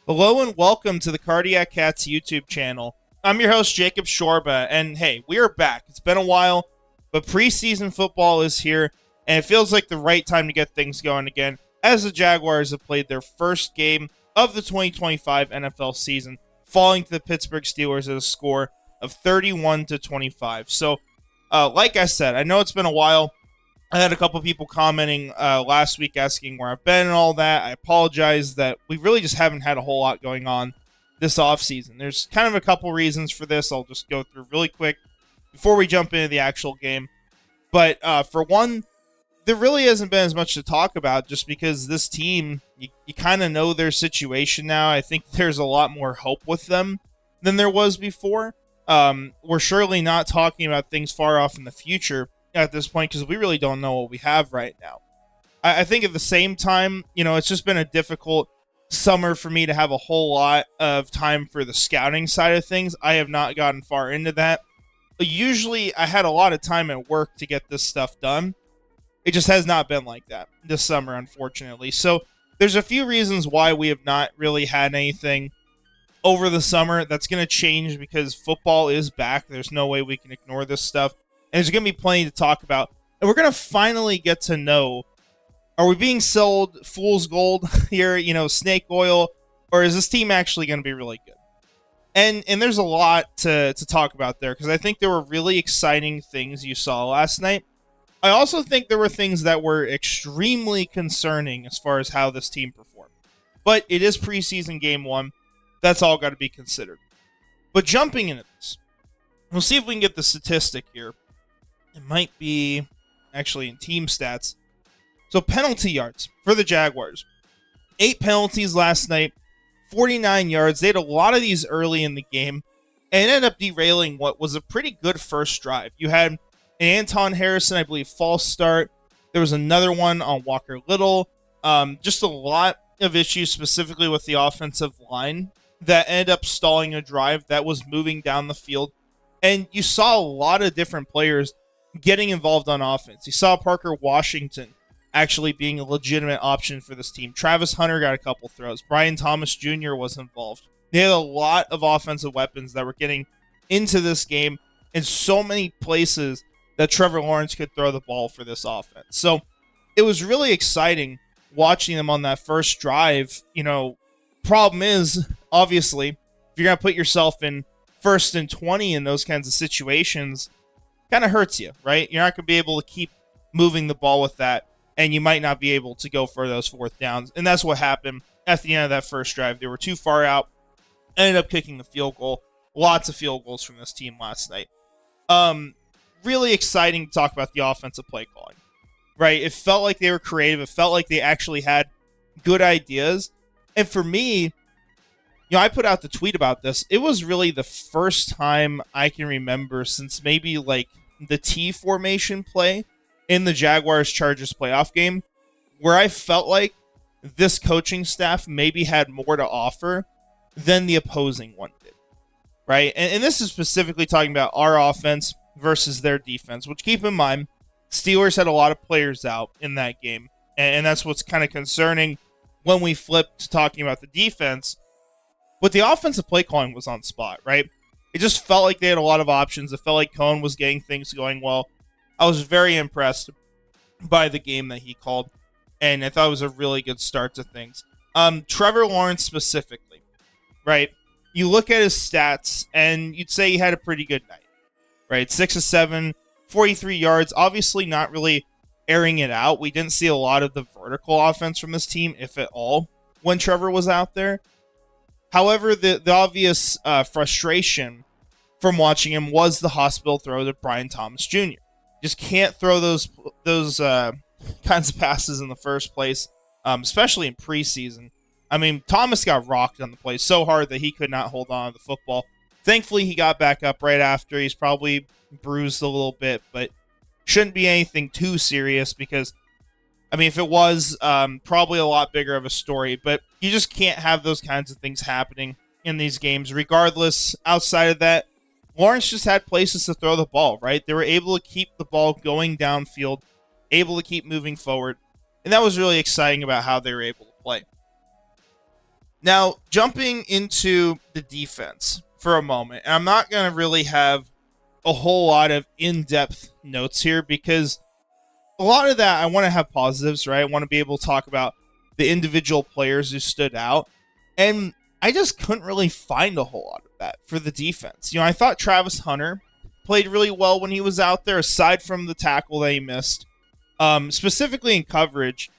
Hello and welcome to the Cardiac Cats YouTube channel. I'm your host, Jacob Shorba, and hey, we are back. It's been a while, but preseason football is here, and it feels like the right time to get things going again as the Jaguars have played their first game of the 2025 NFL season, falling to the Pittsburgh Steelers at a score of 31-25. So, like I said, I know it's been a while. I had a couple people commenting last week asking where I've been and all that. I apologize that we really just haven't had a whole lot going on this offseason. There's kind of a couple reasons for this. I'll just go through really quick before we jump into the actual game. But for one, there really hasn't been as much to talk about just because this team, you kind of know their situation now. I think there's a lot more hope with them than there was before. We're surely not talking about things far off in the future at this point because we really don't know what we have right now. I think at the same time, it's just been a difficult summer for me to have a whole lot of time for the scouting side of things. I have not gotten far into that. Usually I had a lot of time at work to get this stuff done. It just has not been like that this summer, unfortunately. So there's a few reasons why we have not really had anything over the summer. That's going to change because football is back. There's no way we can ignore this stuff. And there's going to be plenty to talk about. And we're going to finally get to know, are we being sold fool's gold here, snake oil, or is this team actually going to be really good? And there's a lot to talk about there because I think there were really exciting things you saw last night. I also think there were things that were extremely concerning as far as how this team performed. But it is preseason game one. That's all got to be considered. But jumping into this, we'll see if we can get the statistic here. It might be actually in team stats. So penalty yards for the Jaguars. 8 penalties last night, 49 yards. They had a lot of these early in the game and ended up derailing what was a pretty good first drive. You had an Anton Harrison, I believe, false start. There was another one on Walker Little. Just a lot of issues specifically with the offensive line that ended up stalling a drive that was moving down the field. And you saw a lot of different players getting involved on offense. You saw Parker Washington actually being a legitimate option for this team. Travis Hunter got a couple throws. Brian Thomas Jr. was involved. They had a lot of offensive weapons that were getting into this game in so many places that Trevor Lawrence could throw the ball for this offense. So it was really exciting watching them on that first drive. Problem is, obviously, if you're going to put yourself in 1st and 20 in those kinds of situations, kind of hurts you, right? You're not going to be able to keep moving the ball with that, and you might not be able to go for those 4th downs. And that's what happened at the end of that first drive. They were too far out, ended up kicking the field goal. Lots of field goals from this team last night. Really exciting to talk about the offensive play calling, right? It felt like they were creative. It felt like they actually had good ideas. And for me, I put out the tweet about this. It was really the first time I can remember since maybe like the T formation play in the Jaguars-Chargers playoff game where I felt like this coaching staff maybe had more to offer than the opposing one did, right? And this is specifically talking about our offense versus their defense, which keep in mind, Steelers had a lot of players out in that game. And that's what's kind of concerning when we flip to talking about the defense. But the offensive play calling was on spot, right? It just felt like they had a lot of options. It felt like Cohen was getting things going well. I was very impressed by the game that he called, and I thought it was a really good start to things. Trevor Lawrence specifically, right? You look at his stats, and you'd say he had a pretty good night, right? 6 of 7, 43 yards. Obviously not really airing it out. We didn't see a lot of the vertical offense from this team, if at all, when Trevor was out there. However, the obvious frustration from watching him was the hospital throw to Brian Thomas Jr. Just can't throw those kinds of passes in the first place, especially in preseason. I mean, Thomas got rocked on the play so hard that he could not hold on to the football. Thankfully, he got back up right after. He's probably bruised a little bit, but shouldn't be anything too serious because, I mean, if it was, probably a lot bigger of a story. But you just can't have those kinds of things happening in these games. Regardless, outside of that, Lawrence just had places to throw the ball, right? They were able to keep the ball going downfield, able to keep moving forward. And that was really exciting about how they were able to play. Now, jumping into the defense for a moment, and I'm not going to really have a whole lot of in-depth notes here because a lot of that I want to have positives, right? I want to be able to talk about the individual players who stood out. And I just couldn't really find a whole lot of that for the defense. I thought Travis Hunter played really well when he was out there, aside from the tackle that he missed. Specifically in coverage,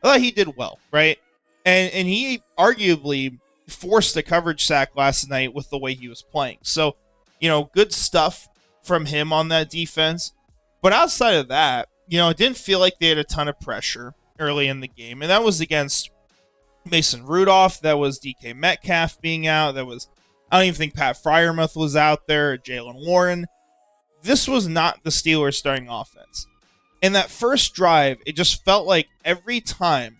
I thought he did well, right? And he arguably forced a coverage sack last night with the way he was playing. So, good stuff from him on that defense. But outside of that, it didn't feel like they had a ton of pressure early in the game. And that was against Mason Rudolph. That was DK Metcalf being out. I don't even think Pat Freiermuth was out there, or Jalen Warren. This was not the Steelers' starting offense. In that first drive, it just felt like every time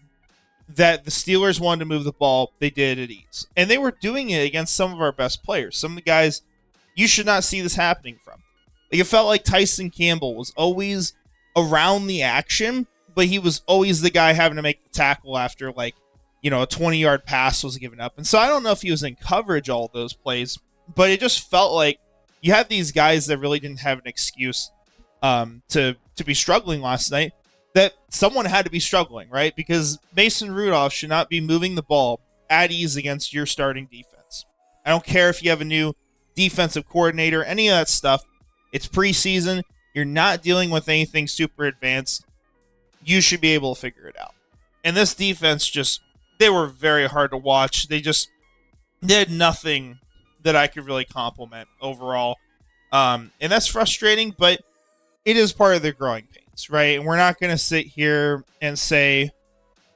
that the Steelers wanted to move the ball, they did it at ease. And they were doing it against some of our best players. Some of the guys you should not see this happening from. It felt like Tyson Campbell was always around the action, but he was always the guy having to make the tackle after a 20-yard pass was given up. And so I don't know if he was in coverage all those plays, but it just felt like you had these guys that really didn't have an excuse to be struggling last night, that someone had to be struggling, right? Because Mason Rudolph should not be moving the ball at ease against your starting defense. I don't care if you have a new defensive coordinator, any of that stuff. It's preseason. You're not dealing with anything super advanced. You should be able to figure it out. And this defense they were very hard to watch. They had nothing that I could really compliment overall. And that's frustrating, but it is part of their growing pains, right? And we're not going to sit here and say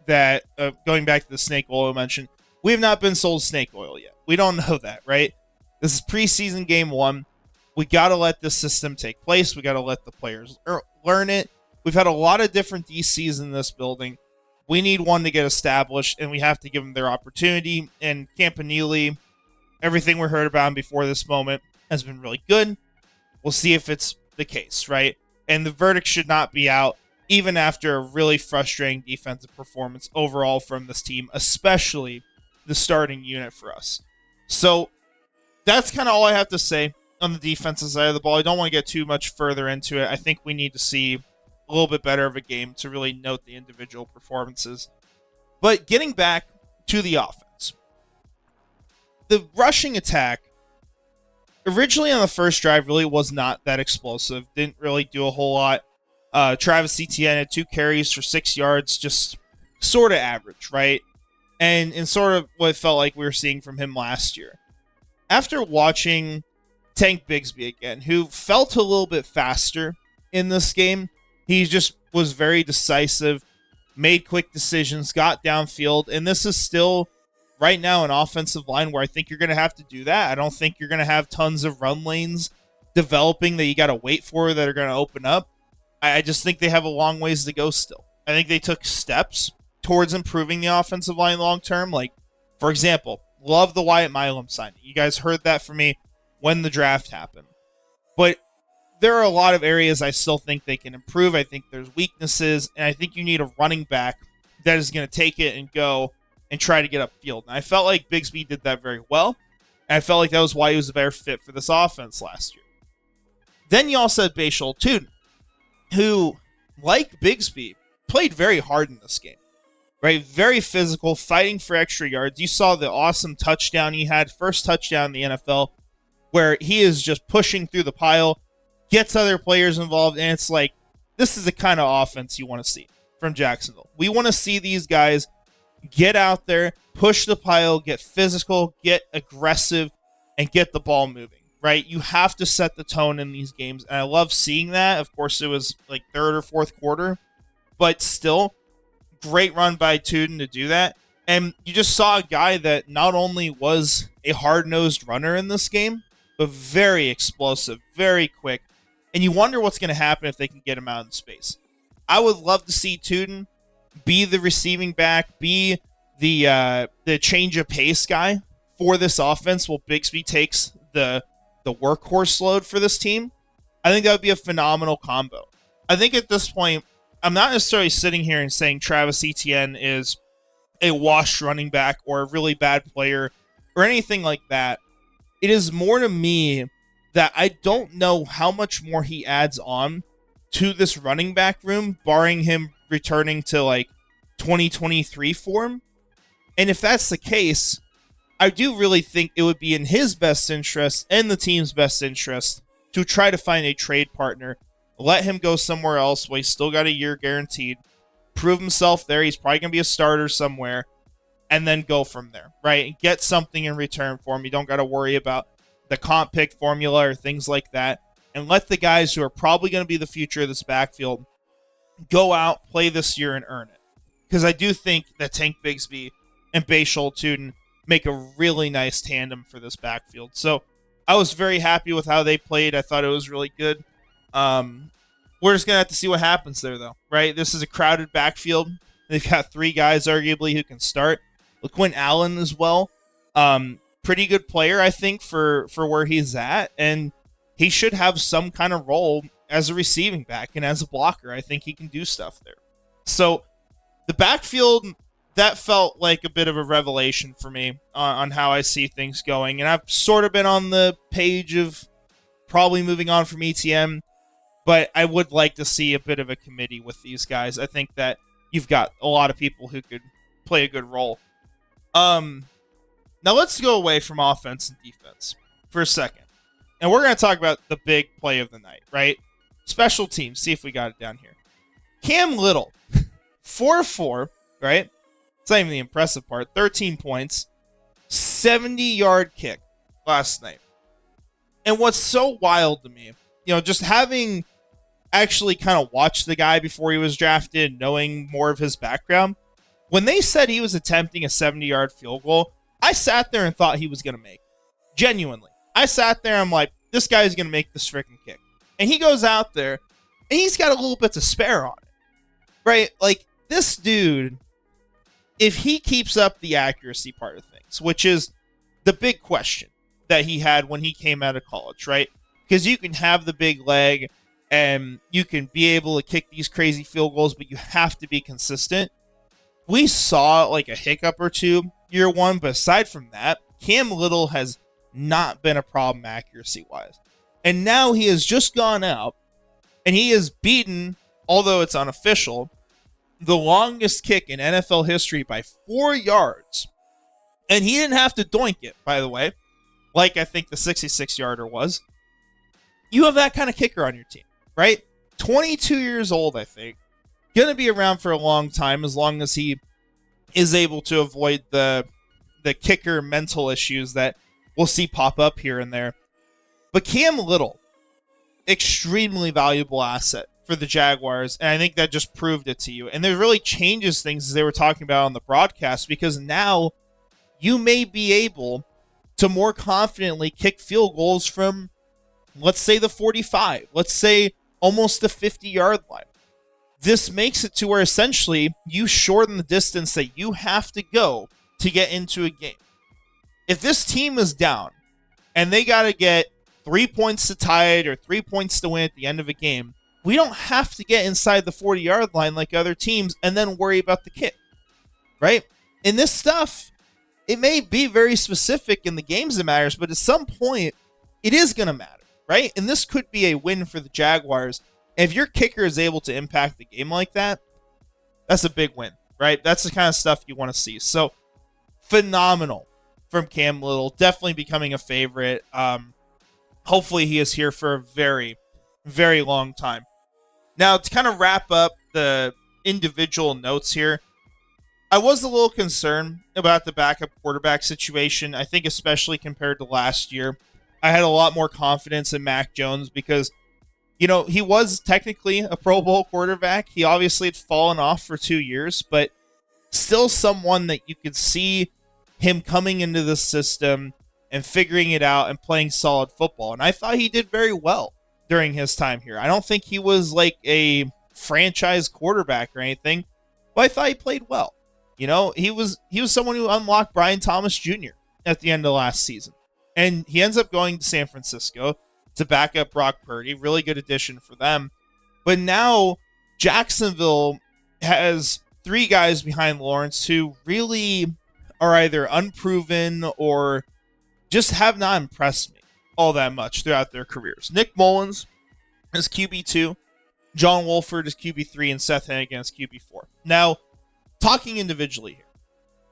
that, going back to the snake oil mention, we have not been sold snake oil yet. We don't know that, right? This is preseason game 1. We got to let this system take place. We got to let the players learn it. We've had a lot of different DCs in this building. We need one to get established, and we have to give them their opportunity. And Campanile, everything we heard about him before this moment has been really good. We'll see if it's the case, right? And the verdict should not be out, even after a really frustrating defensive performance overall from this team, especially the starting unit for us. So that's kind of all I have to say on the defensive side of the ball. I don't want to get too much further into it. I think we need to see a little bit better of a game to really note the individual performances. But getting back to the offense, the rushing attack originally on the first drive really was not that explosive. Didn't really do a whole lot. Travis Etienne had 2 carries for 6 yards, just sort of average, right? And sort of what it felt like we were seeing from him last year. After watching Tank Bigsby again, who felt a little bit faster in this game, he just was very decisive, made quick decisions, got downfield, and this is still right now an offensive line where I think you're going to have to do that. I don't think you're going to have tons of run lanes developing that you got to wait for that are going to open up. I just think they have a long ways to go still. I think they took steps towards improving the offensive line long term. Like, for example, love the Wyatt Milam signing. You guys heard that from me when the draft happened. But there are a lot of areas I still think they can improve. I think there's weaknesses, and I think you need a running back that is going to take it and go and try to get upfield. And I felt like Bigsby did that very well, and I felt like that was why he was a better fit for this offense last year. Then you also had Bashal Tuden, who, like Bigsby, played very hard in this game. Right? Very physical, fighting for extra yards. You saw the awesome touchdown he had, first touchdown in the NFL, where he is just pushing through the pile, gets other players involved, and it's like, this is the kind of offense you want to see from Jacksonville. We want to see these guys get out there, push the pile, get physical, get aggressive, and get the ball moving, right? You have to set the tone in these games, and I love seeing that. Of course, it was like third or fourth quarter, but still, great run by Tuden to do that. And you just saw a guy that not only was a hard-nosed runner in this game, but very explosive, very quick. And you wonder what's going to happen if they can get him out in space. I would love to see Tuden be the receiving back, be the change of pace guy for this offense while Bigsby takes the workhorse load for this team. I think that would be a phenomenal combo. I think at this point, I'm not necessarily sitting here and saying Travis Etienne is a washed running back or a really bad player or anything like that. It is more to me that I don't know how much more he adds on to this running back room, barring him returning to like 2023 form. And if that's the case, I do really think it would be in his best interest and the team's best interest to try to find a trade partner, let him go somewhere else while he's still got a year guaranteed, prove himself there. He's probably going to be a starter somewhere, and then go from there, right? And get something in return for him. You don't got to worry about the comp pick formula or things like that. And let the guys who are probably going to be the future of this backfield go out, play this year, and earn it. Because I do think that Tank Bigsby and Bashal Tuden make a really nice tandem for this backfield. So I was very happy with how they played. I thought it was really good. We're just going to have to see what happens there, though, right? This is a crowded backfield. They've got three guys, arguably, who can start. Hines-Allen as well. Pretty good player, I think, for where he's at. And he should have some kind of role as a receiving back and as a blocker. I think he can do stuff there. So the backfield, that felt like a bit of a revelation for me on how I see things going. And I've sort of been on the page of probably moving on from ETM, but I would like to see a bit of a committee with these guys. I think that you've got a lot of people who could play a good role. Now let's go away from offense and defense for a second. And we're going to talk about the big play of the night, right? Special teams. See if we got it down here. Cam Little, 4-4, right? It's not even the impressive part. 13 points, 70-yard kick last night. And what's so wild to me, just having actually kind of watched the guy before he was drafted, knowing more of his background, when they said he was attempting a 70-yard field goal, I sat there and thought he was going to make it. Genuinely. I sat there, I'm like, this guy's going to make this freaking kick. And he goes out there, and he's got a little bit to spare on it. Right? Like, this dude, if he keeps up the accuracy part of things, which is the big question that he had when he came out of college, right? Because you can have the big leg, and you can be able to kick these crazy field goals, but you have to be consistent. We saw like a hiccup or two year one, but aside from that, Cam Little has not been a problem accuracy-wise. And now he has just gone out, and he has beaten, although it's unofficial, the longest kick in NFL history by 4 yards. And he didn't have to doink it, by the way, like I think the 66-yarder was. You have that kind of kicker on your team, right? 22 years old, I think. Going to be around for a long time, as long as he is able to avoid the kicker mental issues that we'll see pop up here and there. But Cam Little, extremely valuable asset for the Jaguars, and I think that just proved it to you. And it really changes things, as they were talking about on the broadcast, because now you may be able to more confidently kick field goals from, let's say, the 45, let's say almost the 50-yard line. This makes it to where essentially you shorten the distance that you have to go to get into a game. If this team is down and they got to get 3 points to tie it or 3 points to win at the end of a game, we don't have to get inside the 40-yard line like other teams and then worry about the kick, right? In this stuff, it may be very specific in the games that matters, but at some point, it is going to matter, right? And this could be a win for the Jaguars. If your kicker is able to impact the game like that, that's a big win, right? That's the kind of stuff you want to see. So, phenomenal from Cam Little. Definitely becoming a favorite. Hopefully he is here for a very, very long time. Now, to kind of wrap up the individual notes here, I was a little concerned about the backup quarterback situation. I think especially compared to last year. I had a lot more confidence in Mac Jones because he was technically a Pro Bowl quarterback. He obviously had fallen off for 2 years, but still someone that you could see him coming into the system and figuring it out and playing solid football. And I thought he did very well during his time here. I don't think he was like a franchise quarterback or anything, but I thought he played well. He was someone who unlocked Brian Thomas Jr. at the end of last season. And he ends up going to San Francisco to back up Brock Purdy. Really good addition for them. But now Jacksonville has three guys behind Lawrence who really are either unproven or just have not impressed me all that much throughout their careers. Nick Mullins is QB2, John Wolford is QB3, and Seth Hennigan is QB4. Now, talking individually here,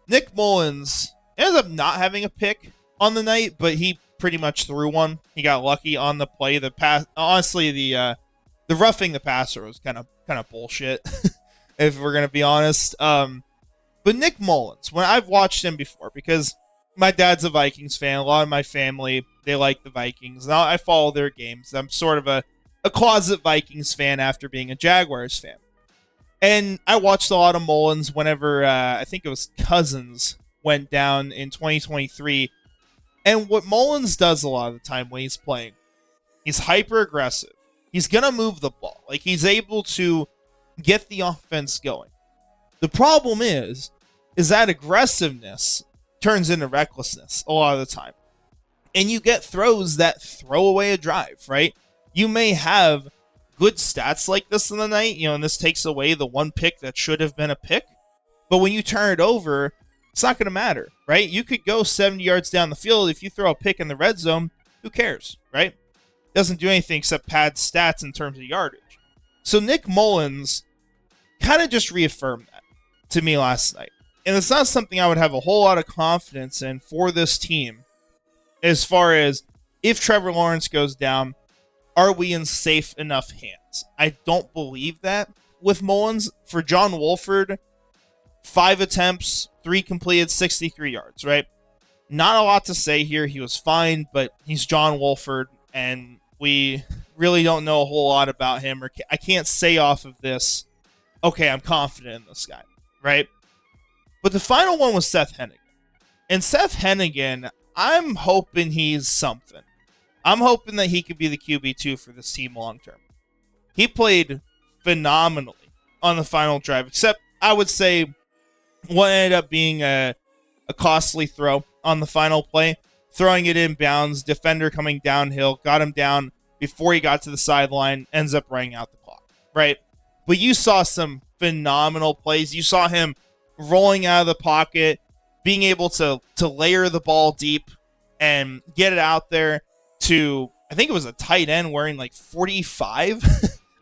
Nick Mullins ends up not having a pick on the night, but he pretty much threw one. He got lucky on the play. The pass, honestly, the roughing the passer was kind of bullshit, if we're gonna be honest. But Nick Mullins, when I've watched him before, because my dad's a Vikings fan, a lot of my family, they like the Vikings. Now I follow their games. I'm sort of a closet Vikings fan after being a Jaguars fan. And I watched a lot of Mullins whenever, I think it was Cousins went down in 2023. And what Mullins does a lot of the time when he's playing, he's hyper aggressive. He's going to move the ball. Like, he's able to get the offense going. The problem is that aggressiveness turns into recklessness a lot of the time. And you get throws that throw away a drive, right? You may have good stats like this in the night, and this takes away the one pick that should have been a pick. But when you turn it over, it's not going to matter, right? You could go 70 yards down the field. If you throw a pick in the red zone, who cares, right? Doesn't do anything except pad stats in terms of yardage. So Nick Mullins kind of just reaffirmed that to me last night. And it's not something I would have a whole lot of confidence in for this team as far as if Trevor Lawrence goes down, are we in safe enough hands? I don't believe that with Mullins. For John Wolford, 5 attempts, 3 completed, 63 yards, right? Not a lot to say here. He was fine, but he's John Wolford, and we really don't know a whole lot about him. Or I can't say off of this, okay, I'm confident in this guy, right? But the final one was Seth Hennigan. And Seth Hennigan, I'm hoping he's something. I'm hoping that he could be the QB2 for this team long term. He played phenomenally on the final drive, except I would say what ended up being a costly throw on the final play. Throwing it in bounds, defender coming downhill, got him down before he got to the sideline, ends up running out the clock, right? But you saw some phenomenal plays. You saw him rolling out of the pocket, being able to layer the ball deep and get it out there to, I think it was a tight end wearing like 45.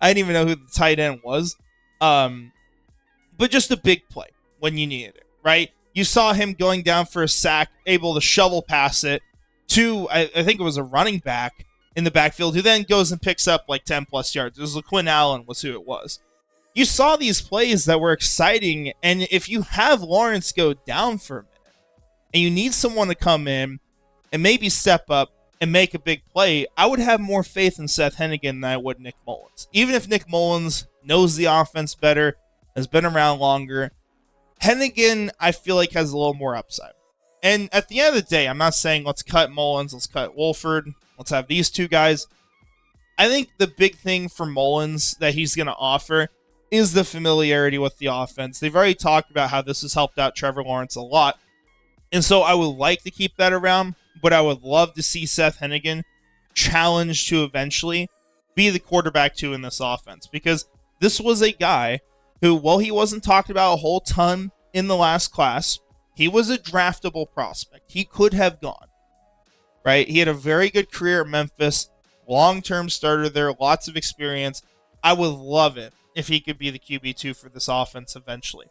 I didn't even know who the tight end was. But just a big play when you needed it, right? You saw him going down for a sack, able to shovel pass it to, I think it was a running back in the backfield, who then goes and picks up like 10 plus yards. It was Hines-Allen was who it was. You saw these plays that were exciting, and if you have Lawrence go down for a minute, and you need someone to come in and maybe step up and make a big play, I would have more faith in Seth Hennigan than I would Nick Mullins. Even if Nick Mullins knows the offense better, has been around longer, Hennigan, I feel like, has a little more upside. And at the end of the day, I'm not saying let's cut Mullins, let's cut Wolford, let's have these two guys. I think the big thing for Mullins that he's going to offer is the familiarity with the offense. They've already talked about how this has helped out Trevor Lawrence a lot. And so I would like to keep that around, but I would love to see Seth Hennigan challenged to eventually be the quarterback 2 in this offense. Because this was a guy who, while he wasn't talked about a whole ton in the last class, he was a draftable prospect. He could have gone, right? He had a very good career at Memphis, long-term starter there, lots of experience. I would love it if he could be the QB2 for this offense eventually.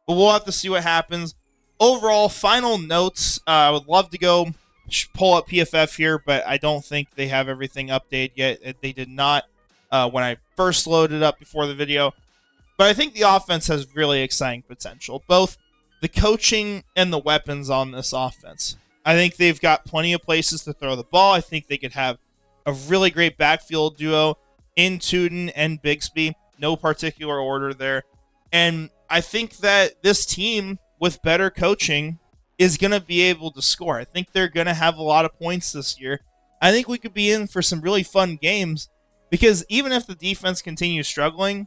But we'll have to see what happens. Overall, final notes. I would love to go pull up PFF here, but I don't think they have everything updated yet. They did not when I first loaded up before the video. But I think the offense has really exciting potential, both the coaching and the weapons on this offense. I think they've got plenty of places to throw the ball. I think they could have a really great backfield duo in Tuden and Bigsby. No particular order there. And I think that this team, with better coaching, is going to be able to score. I think they're going to have a lot of points this year. I think we could be in for some really fun games, because even if the defense continues struggling,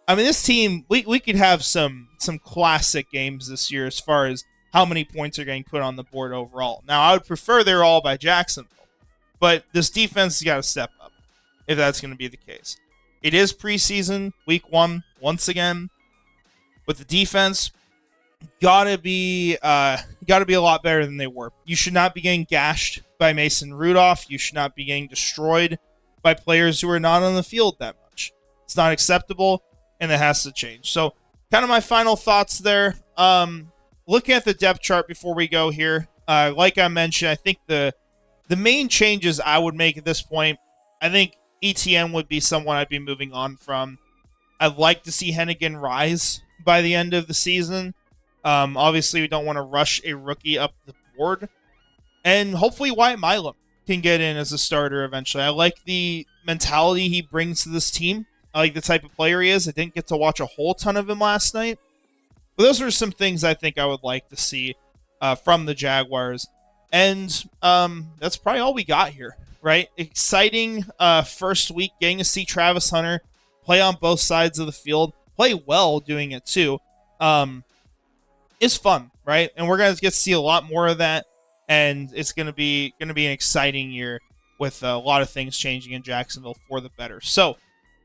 I mean, this team, we could have some classic games this year as far as how many points are getting put on the board overall. Now, I would prefer they're all by Jacksonville, but this defense has got to step up if that's going to be the case. It is preseason, week 1, once again. But the defense gotta be a lot better than they were. You should not be getting gashed by Mason Rudolph. You should not be getting destroyed by players who are not on the field that much. It's not acceptable, and it has to change. So, kind of my final thoughts there. Looking at the depth chart before we go here, like I mentioned, I think the main changes I would make at this point, I think ETN would be someone I'd be moving on from. I'd like to see Hennigan rise by the end of the season. Obviously, we don't want to rush a rookie up the board. And hopefully Wyatt Milam can get in as a starter eventually. I like the mentality he brings to this team. I like the type of player he is. I didn't get to watch a whole ton of him last night. But those are some things I think I would like to see from the Jaguars. And that's probably all we got here, right? Exciting first week, getting to see Travis Hunter play on both sides of the field, play well doing it too. Is fun, right? And we're going to get to see a lot more of that. And it's going to be an exciting year with a lot of things changing in Jacksonville for the better. So,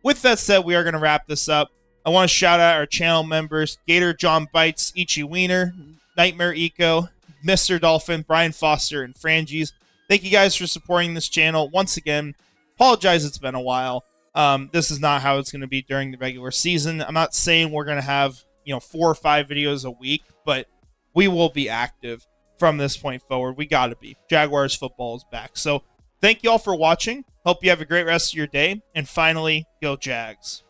with that said, we are going to wrap this up. I want to shout out our channel members, Gator John Bites, Ichi Wiener, Nightmare Eco, Mr. Dolphin, Brian Foster, and Frangies. Thank you guys for supporting this channel. Once again, apologize it's been a while. This is not how it's going to be during the regular season. I'm not saying we're going to have 4 or 5 videos a week, but we will be active from this point forward. We got to be. Jaguars football is back. So thank you all for watching. Hope you have a great rest of your day. And finally, go Jags.